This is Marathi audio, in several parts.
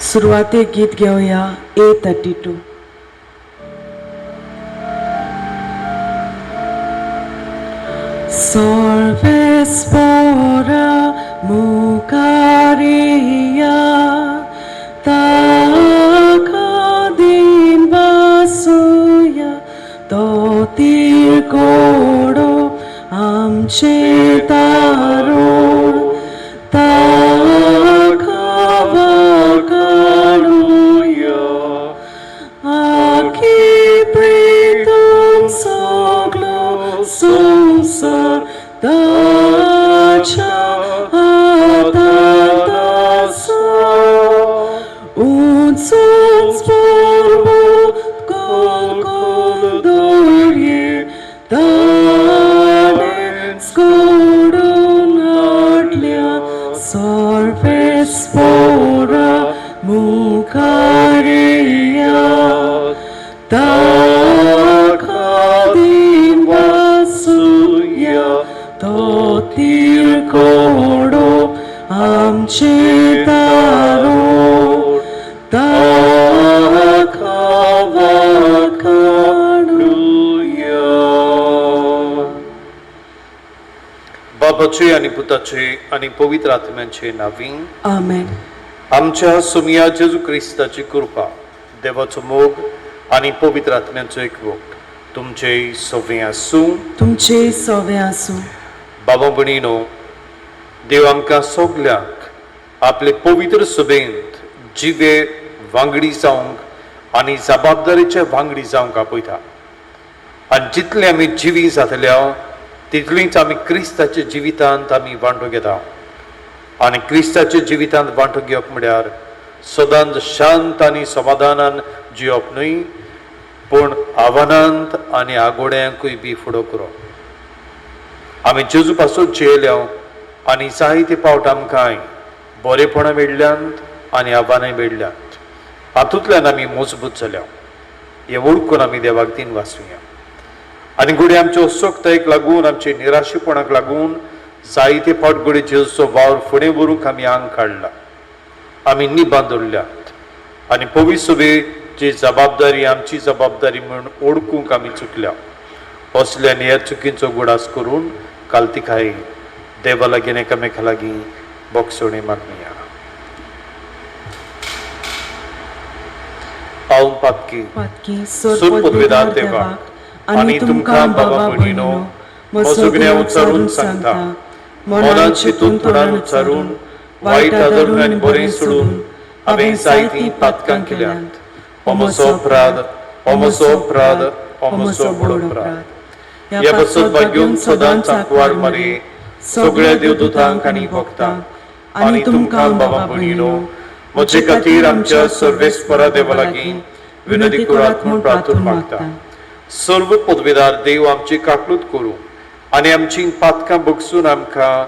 सुरुवातीक गीत घेऊया A32. Solvespora mukaria takadin basuya totir kodo amche taron takavakaluya aki pritam soglo sumsar dacha atadasa unsons borbot kolkondorye danen skodon atlia solvespora mukaria takadin basuya totir kodo amche taron takavakaluya. बाबाचे आणि पुताचे आणि पवित्र आत्म्याचे नावी Amen. आमच्या सुमिया जेजू ख्रिस्ताची कृपा देवाचो मोग आणि पवित्र आत्म्याचो एकवट तुमचे सगळे आसूं. तुमचे सवे आसूं. बाबा भणीनो, देव आमकां सगल्यांक आपले पवित्र सभेंत जिवे वांगडी जावंक आनी जबाबदारेचे वांगडी जावंक आपयता. आनी जितले आमी जिवी जातल्या तितलींच आमी क्रिस्ताच्या जिवितांत आमी वांटो घेता. आनी क्रिस्ताच्या जिवितांत वांटो घेवप म्हळ्यार सदांच शांत आनी समाधानान जिवप न्हय, पूण आव्हानांत आनी आगोड्यांकूय बी फुडो करप. आमी जेजू पासून जियेल्या आनी जायते फावट आमकां बरेपणां मेळ्ळ्यांत आनी आव्हानांय मेळ्ळ्यांत. हातूंतल्यान आमी मजबूत जाल्या. हें वळखून आमी देवाक दिन वाचुया. आनी घडये आमच्या असोक्तायेक लागून आमचे निराशेपणाक लागून जायते फावट घडये जेजूचो वावर फुडें व्हरूंक आमी आंग काडला. आमी निबांद उरल्यात आनी पवित्र सभेची जबाबदारी आमची जबाबदारी म्हणून ओळखूंक आमी चुकल्या. असल्यान ह्या चुकींचो गुडास करून कालतिकाय देवा लागीं एकामेका लागीं बोगसोणी मागुया. हांव पातकी पदवेदार देवाक आनी तुमकां बाबा भणीनो सगळ्या उच्चारून सांगता. मनान चिंतून तोंडान उच्चारून वायट आदरून आनी बरें सोडून हांवें जायतीं पातकां केल्यांत. हो म्हजो अपराध, हो म्हजो अपराध, हो म्हजो व्हड अपराध. ह्या बसत घेवन सदांच आंकवार मारी सगळ्या देवदूतांक आनी भक्तांक आनी तुमकां बाबा भणीनो म्हजे खातीर आमच्या सर्वेस्परा देवा लागीं विनंती करात म्हूण प्रार्थना मागता. सर्व पदवेदार देव आमची काकूत करूं आनी आमची पातकां बगसून आमकां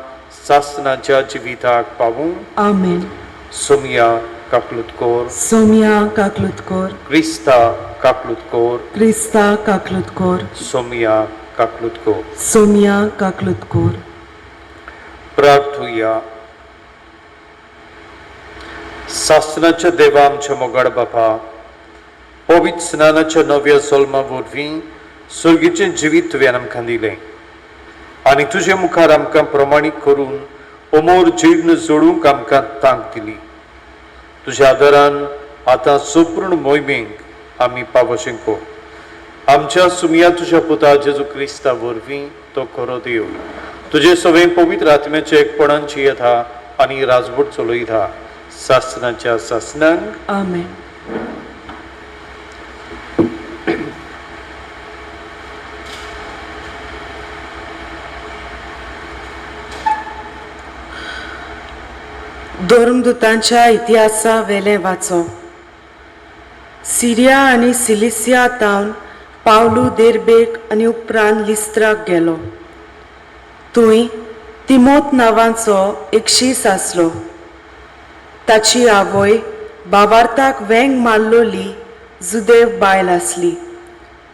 सासणाच्या जिविताक पावूं. आमेन. सोमिया काकूत कोर, सोमिया काकलूत कोर, क्रिस्ता काकूत कोर, क्रिस्ता काकलूत कोर, सोमिया काकूत कोर. सोमिया काकलूत कोर. प्रार्थुया. सासणाच्या देवा आमच्या मोगाड बापा, पवित्र स्नानाच्या नव्या जल्मा वरवीं सर्गीचें जिवीत तुवें आमकां दिलें आनी तुजे मुखार आमकां प्रमाणीत करून अमोर जीर्ण जोडूंक आमकां तांक दिली. तुज्या आदारान आतां संपूर्ण मोहिमेक आमी पावशें को. आमच्या सुमिया तुज्या पुता जेजू क्रिस्ता वरवीं तो खरो देव तुजे सगळे पवित्र आत्म्याचे एकपणान जियेता आनी राजवट चलयता सासणाच्या सासणांक. आमेन. धर्मदूतांच्या इतिहासा वेले वाचो. सिरिया आनी सिलिसिया तावन पावलू देर्बेक आनी उपरांत लिस्त्राक गेलो. थंय तिमोत नांवाचो एक शीस आसलो. ताची आवय बावार्थाक वेंग मारलोली जुदेव बायल आसली,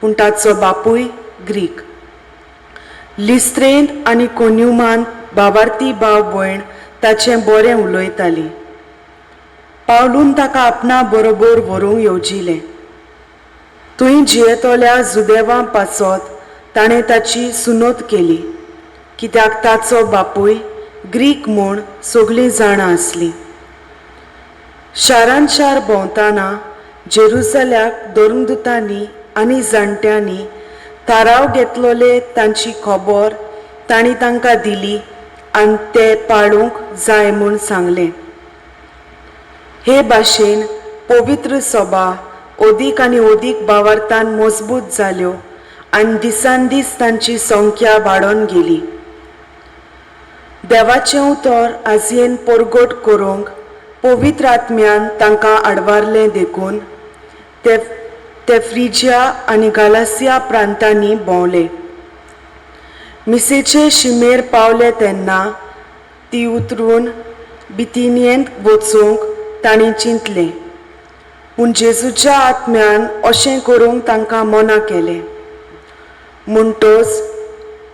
पूण ताचो बापूय ग्रीक. लिस्त्रेंत आनी कोन्युमान बावार्थी भाव भयण ताचें बरें उलयताली. पावलून ताका आपणा बरोबर व्हरूंक येवजिलें. थंय जियेतोल्या जुदेवां पासत ताणें ताची सुनोत केली, कित्याक ताचो बापूय ग्रीक म्हूण सगळीं जाणां आसलीं. शारान शार भोंवतना जेरुसल्याक धर्मदुतांनी आनी जाणट्यांनी थाराव घेतलोले तांची खबर तांणी तांकां दिली आनी ते पाळूंक जाय म्हूण सांगलें. हे भाशेन पवित्र सभा ओदीक आनी ओदीक भावार्थान मजबूत जाल्यो आनी दिसान दीस तांची संख्या वाडोन गेली. देवाचें उतर आजयेन परगट करूंक पवित्र आत्म्यान तांकां आडवारलें देखून ते फ्रिजिया आनी गालासिया प्रांतांनी भोंवले. मिसेचे शिमेर पावले तेन्ना ती उतरून बिथिनियेंत वचूंक तांणी चिंतलें, पूण जेजूच्या आत्म्यान अशें करूंक तांकां मना केलें. म्हणटच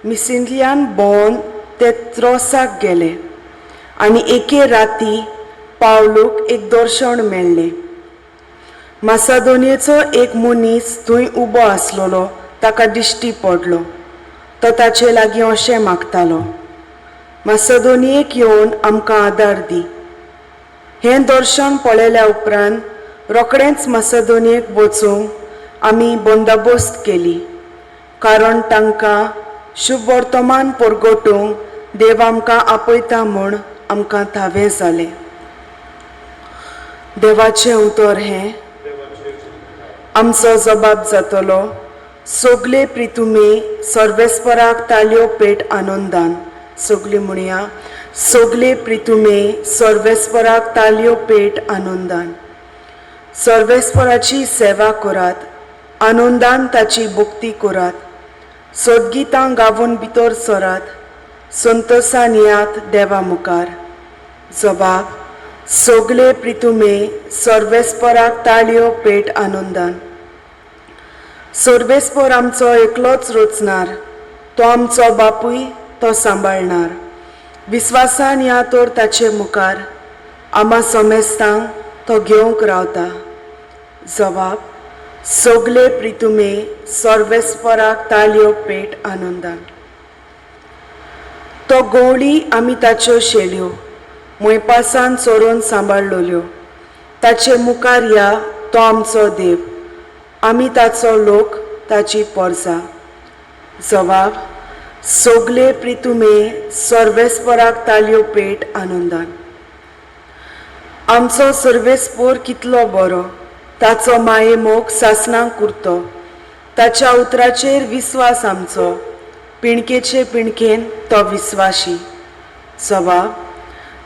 मिसिंतल्यान भोंवन ते त्रोसाक गेले आनी एके राती पावलूक एक दर्शन मेळ्ळें. मासेदोनियेचो एक मनीस थंय उबो आसलोलो ताका दिश्टी पडलो. तो ताचे लागीं अशें मागतालो, मासेदोनियेक येवन आमकां आदार दी. हें दर्शन पळयल्या उपरांत रोखडेंच मासेदोनियेक वचूंक आमी बंदोबस्त केली, कारण तांकां शुभ वर्तमान परगटूंक देव आमकां आपयता म्हूण आमकां थावें जालें. देवाचें उतर हें. आमचो जबाब जातलो, सगळे प्रितुमे सर्वेस्पराक ताल्यो पेट आनंदान. सगळीं म्हणया, सगळे प्रितुमे सर्वेस्पराक ताल्यो पेट आनंदान. सर्वेस्पराची सेवा करात, आनंदान ताची भक्ती करात. सदगीतां गावून भितर सरात, संतोशान येयात देवा मुखार. जबाब, सगळे प्रितुमे सर्वेस्पराक ताळयो पेट आनंदान. सर्वेस्पर आमचो एकलोच रचणार, तो आमचो बापूय तो सांबाळणार. विस्वासान या तर ताचे मुखार, आमा समेस्तांक तो घेवंक रावता. जबाब, सगळे प्रितुमे सर्वेस्पराक ताळयो पेट आनंदान. तो गवळी आमी ताच्यो शेळयो मोयपासान चोरून सांबाळलोल्यो. ताचे मुखार या तो आमचो देव, आमी ताचो लोक, ताची परजा. जबाब, सगळे प्रितुमे सर्वेस्पराक ताल्यो पेट आनंदान. आमचो सर्वेस्पर कितलो बरो, ताचो माये मोग सासणांक उरतो. ताच्या उतराचेर विस्वास आमचो, पिणकेचे पिणकेन तो विस्वाशी. जबाब,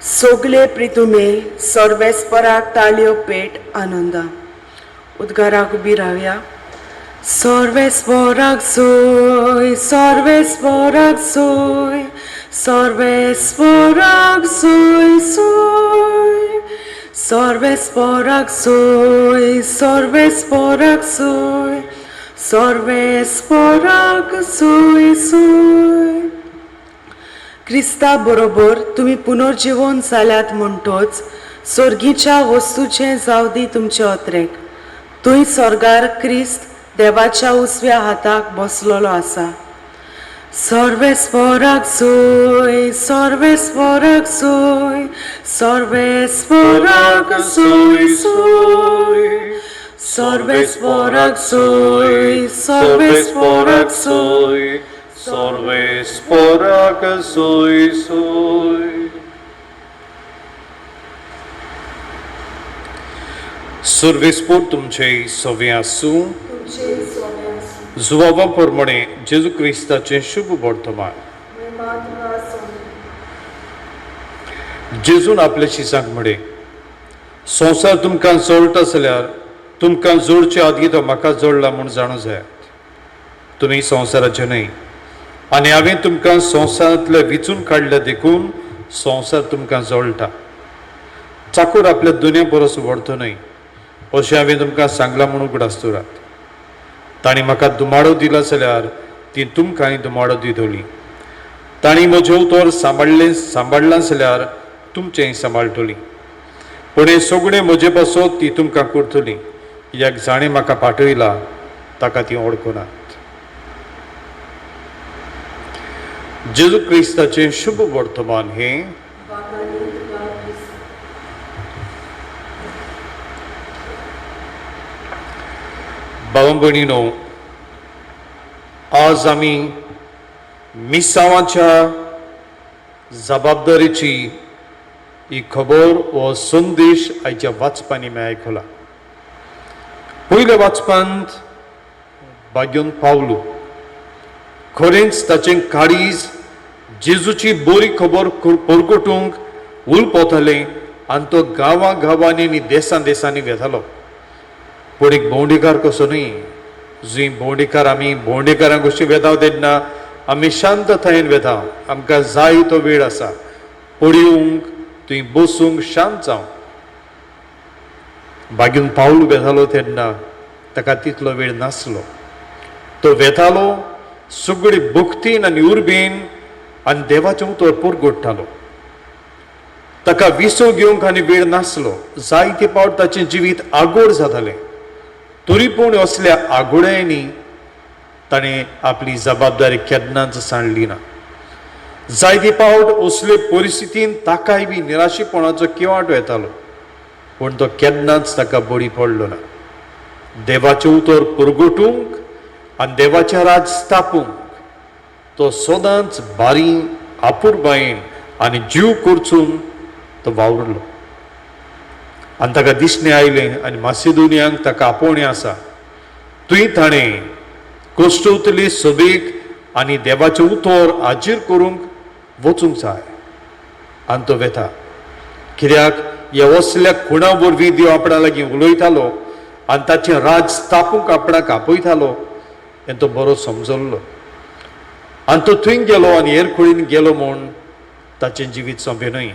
सगळे प्रितुमे सर्वेस्पराक ताळयो पेट आनंदान. उद्गाराक उबी रावया. सर्वेस्पराक जोय, सर्वेस्पराक जोय, सर्वेस्पराक जोय जोय. सर्वेस्पराक जोय, सर्वेस्पराक जोय, सर्वेस्पराक जोय जोय. क्रिस्ता बरोबर तुमी पुनर्जीवन जाल्यात म्हणटोच सर्गीच्या वस्तूचें जाव दी तुमचे अत्रेक. थंय स्वर्गार क्रिस्त देवाच्या उजव्या हाताक बसलोलो आसा. सर्वेस्पराक जोय, सर्वेस्पराक जोय, सर्वेस्पराक जोय जोय. सर्वेस्पराक जोय, सर्वेस्पराक जोय, सर्वेस्पराक जोय जोय. सर्वेस्पर तुमचे सवे आसूं. जुवाबा प्रमाणे जेजू क्रिस्ताचें शुभ वर्तमान. जेजून आपल्या शिसांक म्हणे, संवसार तुमकां जोडटा जाल्यार तुमकां जोडचे आदीं तो म्हाका जोडला म्हूण जाणू जाय. तुमी संवसाराचे न्हय, आनी हांवें तुमकां संवसारांतले विचून काडल्या देखून संवसार तुमकां जोडटा. चाकूर आपल्या दुन्या परस व्हडतो न्हय, अशें हांवें तुमकां सांगलां म्हूण उगडासतुरात. ताणी म्हाका दुमाडो दिला जाल्यार ती तुमकांय दुमाडो दितली. ताणी म्हजें उतर सांबाळ्ळां जाल्यार तुमचेंय सांबाळटली. पूण हे सगळें म्हजे पासत ती तुमकां करतली, कित्याक जाणें म्हाका पाठयला ताका ती ओळखुनात. जेजू क्रिस्ताचें शुभ वर्तमान हे भावां भयणीनो, आज आमी मिसावाच्या जबाबदारीची ही खबर हो संदेश आयच्या वाचपांनी मी आयकला. पयल्या वाचपांत बाग्योन पावलो खरेंच ताचें काळीज जेजूची बरी खबर परगटूंक उलपतालें आनी तो गांवां गांवांनी आनी देशां देशांनी वेतालो. पूण एक भोंवडेकार कसो न्ही, जंय भोंवडेकार आमी भोंवडेकारांक कशी वेताव तेन्ना आमी शांततायेन वेताव. आमकां जाय तो वेळ आसा पडयूंक, थंय बसूंक, शांत जावंक. बागेन पावलो वेतालो तेन्ना ताका तितलो वेळ नासलो. तो वेतालो सगळी भक्तीन आनी उर्बेन आनी देवाचें उतर परगडटालो. ताका विसव घेवंक आनी वेळ नासलो. जायते फावट ताचें जिवीत आगोड जातालें. तरी पूण असल्या आगोड्यांनी ताणें आपली जबाबदारी केन्नाच सांडली ना. जायते फावट असले परिस्थितीन ताकाय बी निराशेपणाचो किंवाट येतालो, पूण तो केन्नाच ताका बळी पडलो ना. देवाचें उतर परगटूंक आनी देवाचें राज स्थापूंक तो सदांच बारी आपुरबायेन आनी जीव करचून तो वावुरलो. आनी ताका दिसणें आयलें आनी मासिदोनियांक ताका आपोवणें आसा. थंय ताणें कोश्टोवतले सभेक आनी देवाचें उतर हाजीर करूंक वचूंक जाय. आनी तो वेता, कित्याक ह्या असल्या खुणा वरवीं देव आपणा लागीं उलयतालो आनी ताचें राज स्थापूंक आपणाक आपयतालो हें तो बरो समजल्लो. आनी तो थंय गेलो आनी हेर खोळीन गेलो म्हूण ताचें जिवीत सोंपें न्हय,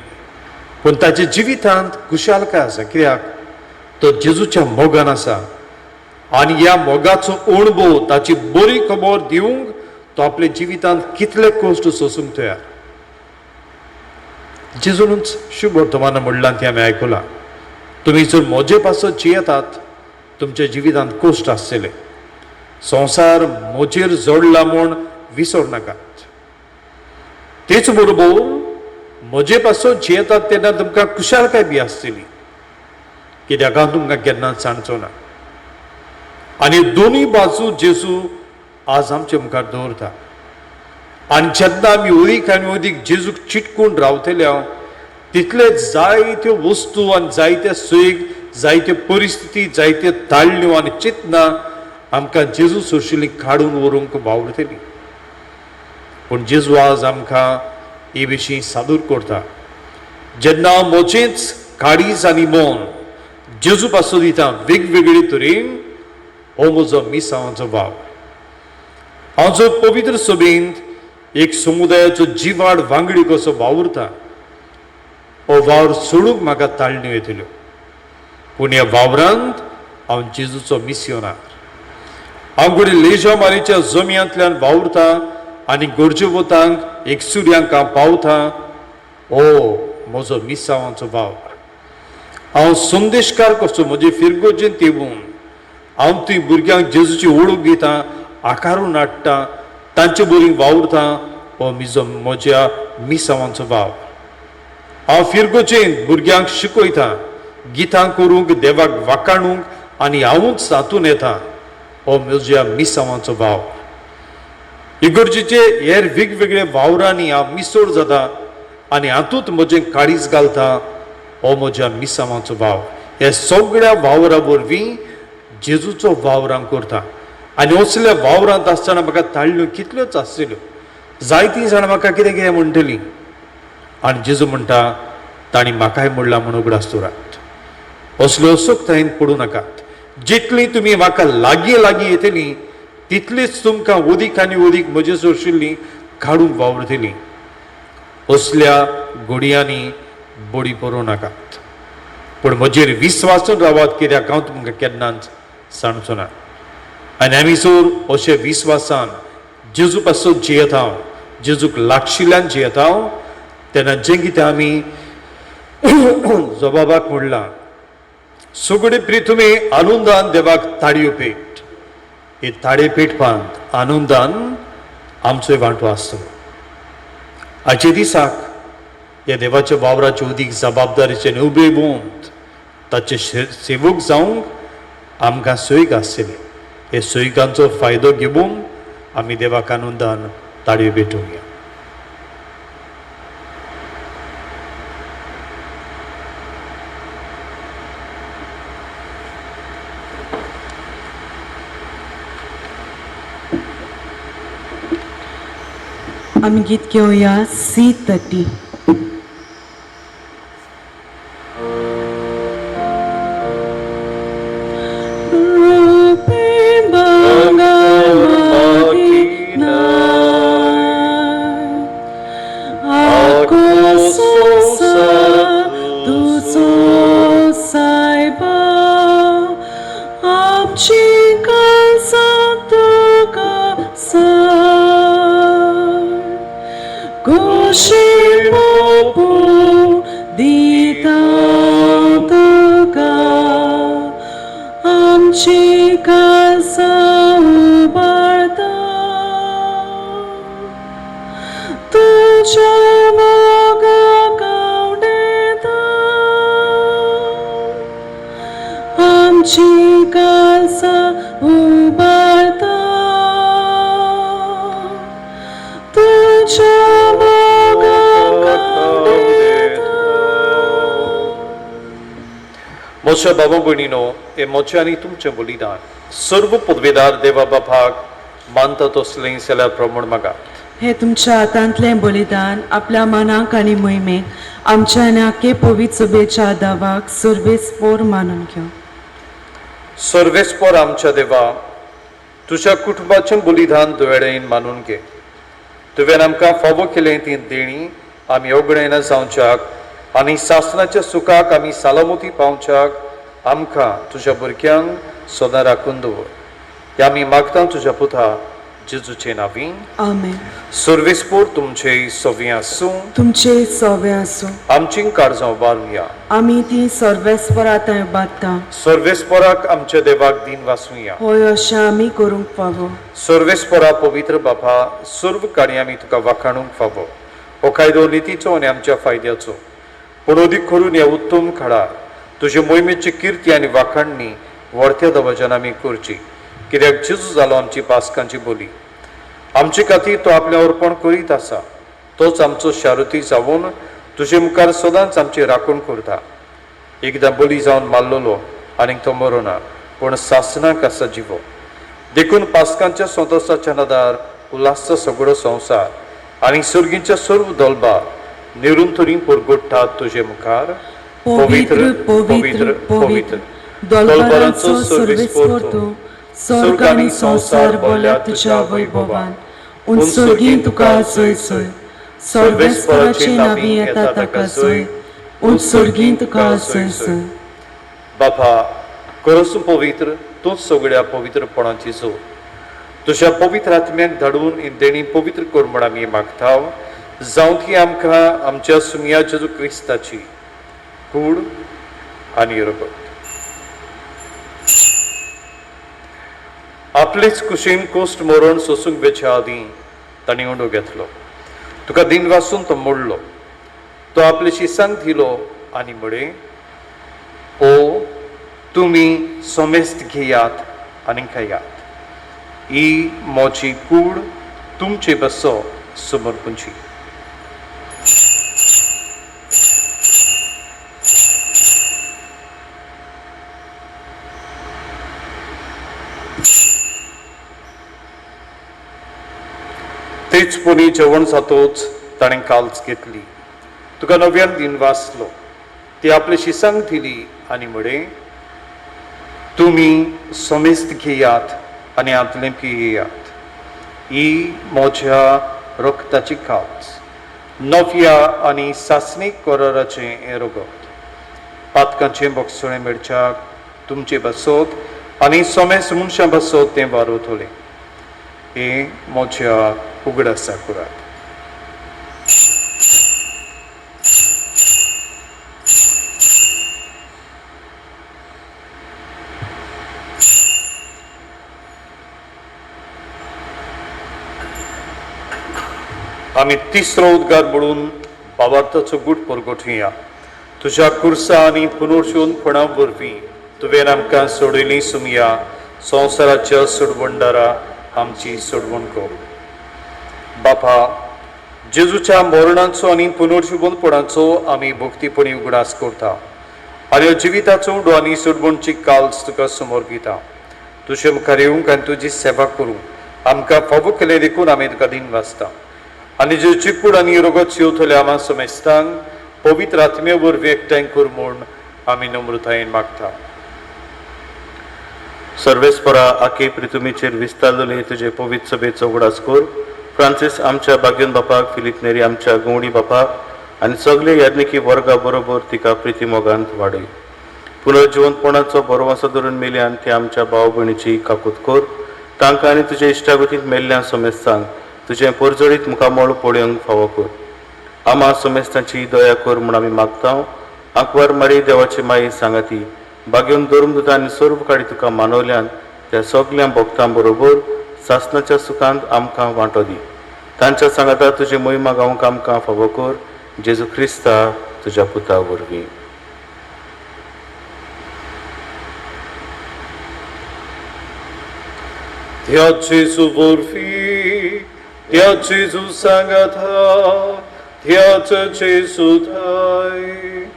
पूण ताच्या जिवितांत खुशालकाय आसा. कित्याक तो जेजूच्या मोगान आसा आनी ह्या मोगाचो अणभव ताची बरी खबर दिवंक तो आपल्या जिवितांत कितले कश्ट सोसूंक तयार. जेजूनच शुभ वर्तमान म्हणलां तें आमी आयकलां. तुमी जर म्हजे पासत जियेतात तुमच्या जिवितांत कश्ट आसतले. संवसार म्हजेर जोडला म्हूण विसर नाकात. तेच बरोबर म्हजे पासत जियेतात तेन्ना तुमकां खुशालकाय बी आसतली, कित्याक हांव तुमकां केन्नाच सांडचो ना. आनी दोनूय बाजू जेजू आज आमचे मुखार दवरता. आनी जेन्ना आमी अदीक आनी अदीक जेजूक चिटकून रावतले तितले जायत्यो वस्तू आनी जायते सैग, जायत्यो परिस्थिती, जायत्यो ताळण्यो आनी चिंतना आमकां जेजू सोशिल्ली काडून व्हरूंक वावुरतली. पूण जेजू आज आमकां हे विशीं सादूर करता. जेन्ना हांव म्हजेंच काळीज आनी मन जेजू पासत दिता वेगवेगळे तरेन, हो म्हजो मिसावांचो भाव. हांव जर पवित्र सभेंत एक समुदायाचो जिवाड वांगडी कसो वावुरता, हो वावर सोडूंक म्हाका ताळण्यो येतल्यो. पूण ह्या वावरांत हांव जेजूचो मिस्योनार. हांव घडये लेजामारीच्या जमियांतल्यान वावुरता आनी गरजेवतांक एकसुऱ्यांक हांव पावता, हो म्हजो मिसावांचो भाव. हांव संदेशकार कसो म्हजे फिरगोजेन तेवून हांव थंय भुरग्यांक जेजूची ओळख दिता, आकारून हाडटा, तांचे बरी वावुरता, हो म्हज्या मिसावांचो भाव. हांव फिरगोजेन भुरग्यांक शिकयता, गितां करूंक, देवाक वाखाणूंक आनी हांवूच तातूंत येता, हो म्हज्या मिसावांचो भाव. इगर्जेचे हेर वेगवेगळे वावरांनी हांव मिसळ जाता आनी हातूंत म्हजें काळीज घालता, हो म्हज्या मिसावांचो भाव. हे सगळ्या वावरा वरवीं जेजूचो वावर हांव करता. आनी असल्या वावरांत आसतना म्हाका ताळण्यो कितल्योच आसतल्यो. जायतीं जाणां म्हाका कितें कितें म्हणटलीं, आनी जेजू म्हणटा तांणी म्हाकाय म्हणलां म्हूण उगडास दवरात. असल्यो असूकतायेन पडूं नाकात. जितलीं तुमी म्हाका लागीं लागीं येतलीं तितलीच तुमकां अदीक आनी अदीक म्हजे सोशिल्लीं काडून वावरतलीं. असल्या घडयांनी बडी पडूं नाकात. पूण म्हजेर विस्वासून रावात, कित्याक हांव तुमकां केन्नाच सांडचो ना. आनी आमी जर अशे विस्वासान जेजू पासत जियेता, जेजूक लागशिल्ल्यान जियेता, तेन्ना जें कितें आमी जबाबाक म्हणला सुगडी प्रिथुमे आनंदान देवाक ताळयो पेट हे ताळे पेटपांत आनंदान आमचोय वांटो आसतलो आजच्या दिसाक ह्या देवाच्या वावराचे उदीक जबाबदारीचे उबे बोंद ताचे सेवक जावंक आमकां सोयीक आसतले हे सोयीकांचो फायदो घेवन आमी देवाक आनंदान ताळयो पेटोवया. आमी गीत घेवया C30. मोच्या बाबा भयणीनो हे मोचे आनी तुमचें बलिदान सर्व पदवेदार देवा बापाक मानता तसलें जाल्यार प्रमाण मागात. हे तुमच्या हातांतलें बलिदान आपल्या मनाक आनी मोहिमेक आमच्या नाके पवित्र सभेच्या आदावाक सर्वेस्पोर मानून घेव. सर्वेस्पोर आमच्या देवा तुझ्या कुटुंबाचें बलिदान दोळ्यान मानून घे. तुवें आमकां फावो केलें ती देणी आमी ओगडेन जावच्याक आनी सासणाच्या सुखाक आमी सालामती पावच्याक आमकां तुज्या भुरग्यांक सदां राखून दवर. हे आमी मागता तुज्या पुता जेजूचे नांवीं. आमेन. सर्वेस्पोर तुमचे सव्या आसूं. तुमचे सवे आसूं. आमची काळजां वारुया. आमी ती सर्वेस्परांत बांदता. सर्वेस्पोराक आमच्या देवाक दिन वासूया. होय अशें आमी करूंक फावो. सर्वेस्पोरा पवित्र बापा सर्व काणी आमी तुका वाखाणूंक फावो. हो कायदो नितीचो आनी आमच्या फायद्याचो पूण अदीक करून ह्या उत्तम काळार तुजे मोहिमेची किर्ती आनी वाखाणणी व्हडत्या दबाज्यान आमी करची कित्याक जेजू जालो आमची पासकांची बोली. आमचे खातीर तो आपलें अर्पण करीत आसा. तोच आमचो शारुती जावन तुजे मुखार सदांच आमची राखण करता. एकदां बली जावन मारलोलो आनीक तो मरोना पूण सासणाक आसा जिवो. देखून पासकांच्या संतोशाच्या नदार उल्हास सगळो संवसार आनी सर्गीच्या सर्व दलबार निरंतरी परगोडटात तुजे मुखार. पवित्र पवित्र पवित्र दलबरांचो सर्वेस्पोर तूं स्वर्ग आनी संसार बोल्या तुज्या वैभवान उंचसर्गीन तुका जय जय. सर्वेस्पराची नांवीं येता ताका जय. उंचसर्गीन तुका जय जय. बापा खरोच पवित्र तूंच सगळ्या पवित्रपणाची जोड. तुज्या पवित्र आत्म्याक धाडून ही देणी पवित्र कर म्हण आमी मागता. जावं ती आमकां आमच्या सुमिया जेजू क्रिस्ताची कूड आनी रगत. आपलेच कुशीन कोस्ट मरण सोसूंक वेच्या आदीं ताणें उंडो घेतलो. तुका दिन वाचून तो मोडलो. तो आपले शिसांक दिलो आनी म्हळें ओ तुमी सोमेस्त घेयात आनी खायात. ही मोची कूड तुमचे बसो समर्पणची. तेचपणी जेवण जातोच ताणें काल्च घेतली. तुका नव्यान दिन वाचलो. ती आपले शिसांक दिली आनी म्हळें तुमी सोमेस्त घेयात आनी आतलें पियेयात. ही म्हज्या रक्ताची खावच नव्या आनी सासणीक कराराचें हें रगत. पातकांचें बोगसोळें मेळच्याक तुमचे बसत आनी सोमेस मनशां बसत तें वारोतलें. हें म्हज्या उगडासा कुराक. आमी तिसरो उद्गार म्हणून भावार्थाचो गूट परगटुया. तुज्या कुर्सा आनी पुनर्जीवनपणा वरवीं तुवें आमकां सोडिल्लीं सुमया संवसाराच्या सोडवणदारा आमची सोडवण कर. बापा, जेजूच्या मरणाचो आनी पुनर्जीवनपणाचो आमी भक्तीपणी उगडास करता आनी जिविताचो उडो आनी सोडवणची काल्स तुका समर्पिता. तुजे मुखार येवंक आनी तुजी सेवा करूंक आमकां फावो केले देखून आमी तुका दिन वाचता आनी जे चिकूड आनी रोगत येवतले आमा समेस्तांक पवित्र आत्मे वरवीं एकठांय कर म्हूण आमी नम्रतायेन मागता. सर्वेस्परा आखे प्रितुमीचेर विस्तारलेले तुजे पवित्र सभेचो उगडास कर. फ्रांसीस आमच्या बागेन बापाक, फिलीप नेरी आमच्या गवणी बापाक आनी सगळे याज्ञिकी वर्गा बरोबर तिका प्रिती मोगांत वाडय. पुनर्जीवनपणाचो बरो वासो धरून मेल्यान ते आमच्या भाव भयणीची काकूत कर. तांकां आनी तुजे इश्टागतींत मेल्ल्या समेस्तांक तुजें परजडीत मुखामोळ पळोवंक फावो कर. आमा समेस्तांची दया कर म्हूण आमी मागता. आंकवार मारी देवाची माई सांगाती बागेवन धर्मदूत आनी सर्व काडी तुका मानवल्यान त्या सगळ्या भक्तां बरोबर सासणाच्या सुखांत आमकां वांटो दी. तांच्या सांगाता तुजी महिमा गावंक आमकां फावो कर. जेजू क्रिस्ता तुज्या पुता वरवीं. त्या जेजू वरवीं, त्या जेजू सांगाता, त्याच जेजू थंय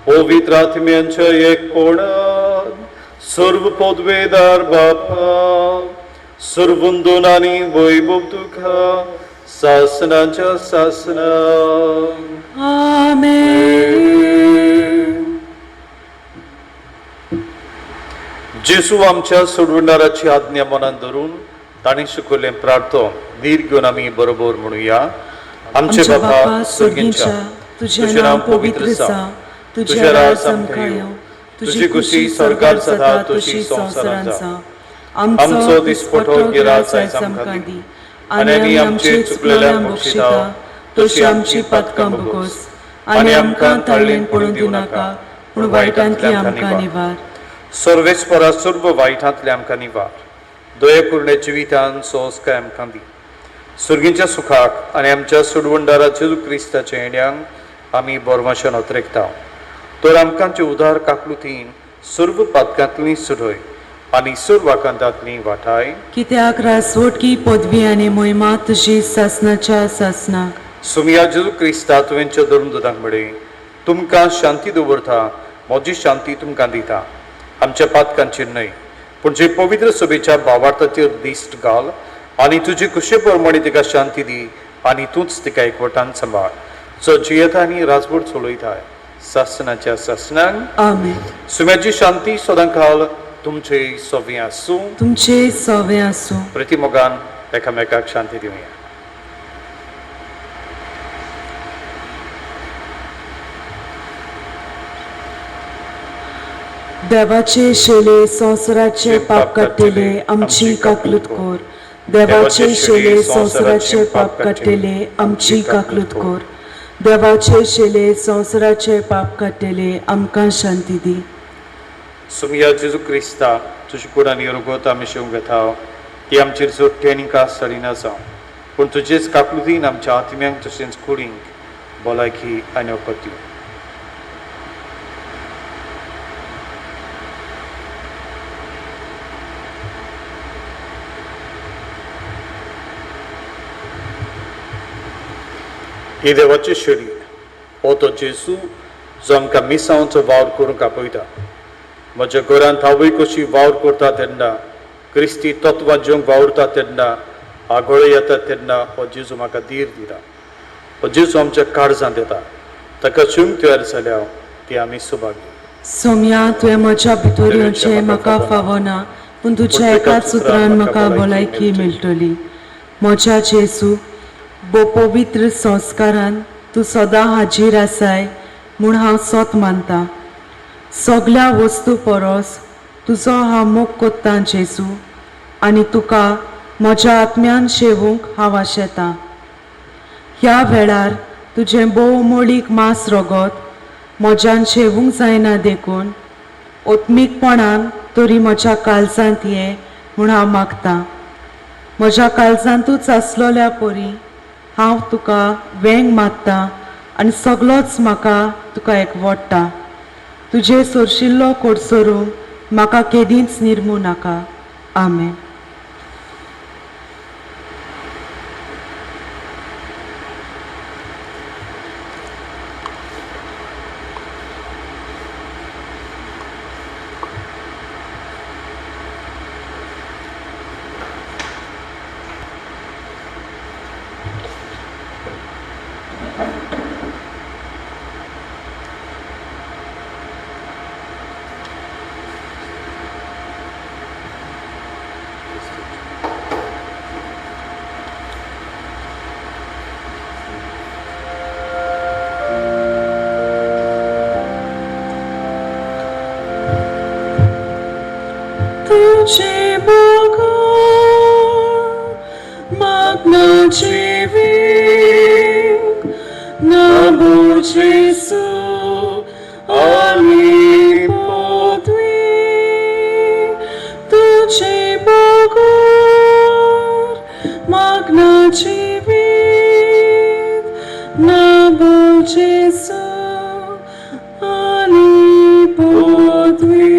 पवित्र आत्म्यांच्या एकपणान सर्व पदवेदार बापा, सर्वंदोन आनी वैभव तुका सासनाच्या सासनाक. आमेन. जेजू आमच्या सोडवणाराची आज्ञा मनान धरून ताणी शिकवलें प्रार्थना धीर घेवन आमी बरोबर म्हणुया. आमचे बापा स्वर्गींच्या, तुझें नांव पवित्र जावं, तुझें राज आमकां येवं, तुजी खुशी स्वर्गार जाता तशी संवसारांत जावं. आमचो दिसपटो गिराय आयज आमकां दी आनी आमी आमचे चुकलेल्यांक बक्षिता तशी आमची पातकां बगोस आनी आमकां ताळ्ळेन पडूं दिवं नाका पूण वायटांतली आमकां निवार. सर्वेस्परा सर्व वायटांतले आमकां निवार. दया करून जिवितान सोंस्काय आमकां दी. सुर्गीच्या सुखाक आनी आमच्या सोडवणदारा जेजू क्रिस्ताच्या येण्याक आमी बोरमाशेन ओतरेकता. तर आमकांचे उदार काकलुतीन सर्व पातकांतली सुटय आनी सर्व आकांतांतली वाटाय. कित्याक रासवटकी पदवी आनी मोहिमा तुजी सासनाच्या सासनाक. सुमया जेजू क्रिस्ता तुवेंच्या धर्मदूतांक म्हणय, तुमकां शांती दवरता, म्हजी शांती तुमकां दिता. आमच्या पातकांचेर न्हय पूण जे पवित्र सभेच्या भावार्थाचेर दिश्ट घाल आनी तुजे कुशे प्रमाणे तिका शांती दी आनी तूंच तिका एकवटान सांबाळ. जो जियेता आनी राजवट चलयता सासनाच्या सासनाक. आमेन. सुम्याची शांती सदांकाळ तुमचे सोबीं आसूं. तुमचे सवे आसूं. प्रतिमोगान एकामेकाक शांती दिवया. देवाचे शेले संवसाराचे पाप काडटेले आमची काकलूत कोर. देवाचे शेले संवसाराचे पाप काडटेले आमची काकलूत कोर. देवाचे शेले संवसाराचे पाप काडटेले आमकां शांती दी. सुमया जेजू क्रिस्ता तुजी कुडान येरगोत आमी शेवंक घेता ती आमचेर जोडटी आनी कास जाली जावं पूण तुजेच काकलुतीन आमच्या आत्म्यांक तशेंच कुडींक भलायकी आनी वखद दिवं. ही देवाची शेळी हो तो जेजू जो आमकां मिसांचो वावर करूंक आपयता. म्हज्या घरांत हांवूय कशी वावर करता तेन्ना क्रिस्ती तत्वां जेवंक वावरता तेन्ना आगोळे येता तेन्ना हो जेजू म्हाका धीर दिता. हो जेजू आमच्या काळजांत येता. ताका शिवंक तयार जाल्या ती आमी सुभागी. सोम्या तुवें म्हज्या भितर येवचें म्हाका फावना पूण तुज्या एकाच उतरान म्हाका भलायकी मेळटली. म्हज्या जेजू पवित्र संस्कारान तूं सदां हाजीर आसाय म्हूण हांव सोत मानता. सगळ्या वस्तू परस तुजो हांव मोग कोत्तां जेजू आनी तुका म्हज्या आत्म्यान शेवूंक हांव आशेतां. ह्या वेळार तुजें भोव मोळीक मांस रगत म्हज्यान शेवूंक जायना देखून ओत्मीकपणान तरी म्हज्या काळजांत ये म्हूण हांव मागतां. म्हज्या काळजांतूच आसलोल्या परी हांव तुका वेंग मारता आनी सगळोच म्हाका तुका एकवडटा. तुजे सोरशिल्लो कोडसोरू म्हाका केदींच निर्मू नाका. आमेन. Tuce Bogu, magna civing, nabu Jesu, ali podwi. Tuce Bogu, magna civing, nabu Jesu, ali podwi.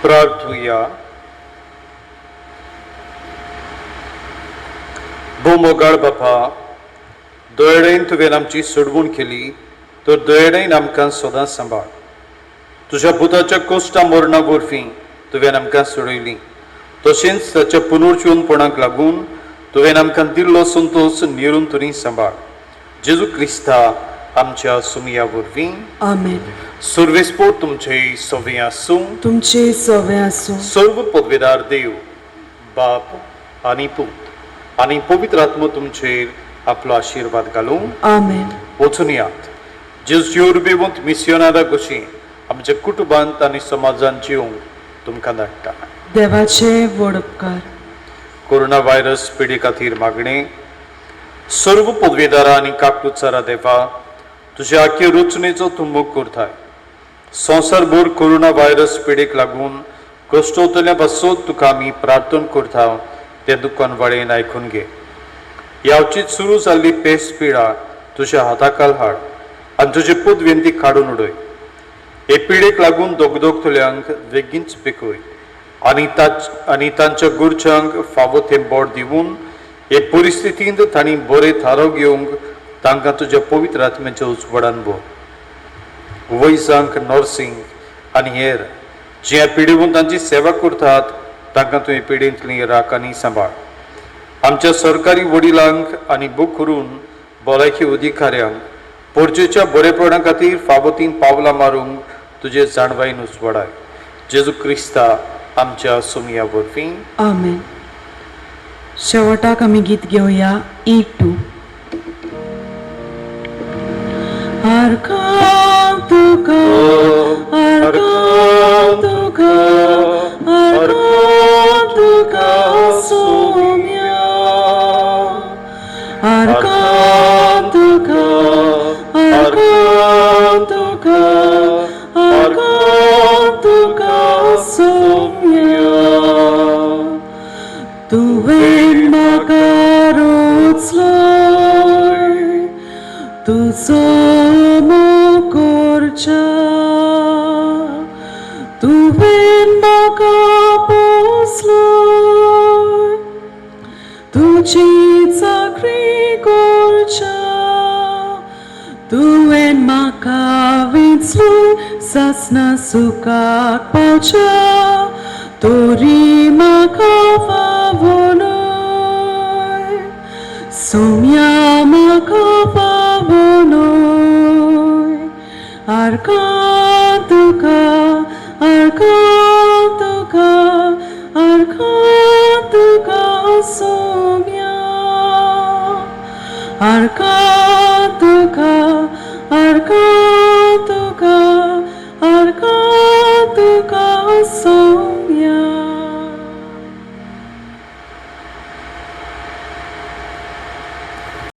प्रार्थूया. भोवमोगाळ बापा, दोयडेन तुवें आमची सोडवूण केली, तर दोयडेन आमकां सदांच सांबाळ. तुज्या पुताच्या कोश्टा मरणा वरवीं तुवें आमकां सोडयली, तशेंच ताच्या पुनर्जीवनपणाक लागून तुवें आमकां दिल्लो संतोश निरंतरी सांबाळ. जेजू क्रिस्ता आमच्या सुमया वरवीं. आमेन. सर्वेस्पोर तुमचे सवे आसूं. तुमचे सवे आसूं. सर्व पदवेदार देव, बाप आनी पूत आनी पवित्र आत्मा तुमचेर आपलो आशीर्वाद घालूं. आमेन. वचून यात. जेजूची उर्बेवंत मिशनारा कशी आमच्या कुटुंबांत आनी समाजांत जिवंक तुमकां धाडटा. देवाचे व्हड उपकार. कोरोना व्हायरस पिडे खातीर मागणे. सर्व पदवेदारां आनी काकूचारा देवा, तुज्या आख्या रचनेचो तूं मोग करताय. संवसारभर कोरोना व्हायरस पिडेक लागून कश्टोतल्या पासून तुका आमी प्रार्थना करता, ते दुकान वळेन आयकून घे. यावचीत सुरू जाल्ली पेस्ट पिडा तुज्या हाताखाल हाड आनी तुजे पदवेंती काडून उडय. हे पिडेक लागून दोगदोगतल्यांक बेगीनच पिकय आनी तांच्या गुरच्यांक फावो तें बोड दिवन हे परिस्थितींत तांणी बरे थारो घेवंक तांकां तुज्या पवित्र आत्म्याच्या उजवाडान भोव. वैजांक, नर्सिंग आनी हेर जे ह्या पिडेवंतांची सेवा करतात तांकां तुवें पिडेंतली राख आनी सांबाळ. आमच्या सरकारी वडिलांक आनी बूक करून भलायकी अधिकाऱ्यांक परजेच्या बरेपणा खातीर फावो तीन पावलां मारूंक तुजे जाणवाईन उजवाडाय. जेजू क्रिस्ता आमच्या सुमया वरवीं. आमेन. शेवटाक आमी गीत घेवया E2. आर्कां तुका, आर्कां तुका, आर्कां तुका सोम्या. आर्कां तुका, आर्कां तुका, आर्कां तुका सोम्या. तुवें म्हाका रोचलोय, तुजो मोग करच्या. तुवें म्हाका पोसलोय, तुजी चाकरी करच्या. तुवें म्हाका वेंचलोय सासना सुखाक पावच्या. तोरी म्हाका फावोनोय, सोम्या म्हाका फावोनोय. आर्कां तुका, आर्कां तुका सोम्या अर्का तुका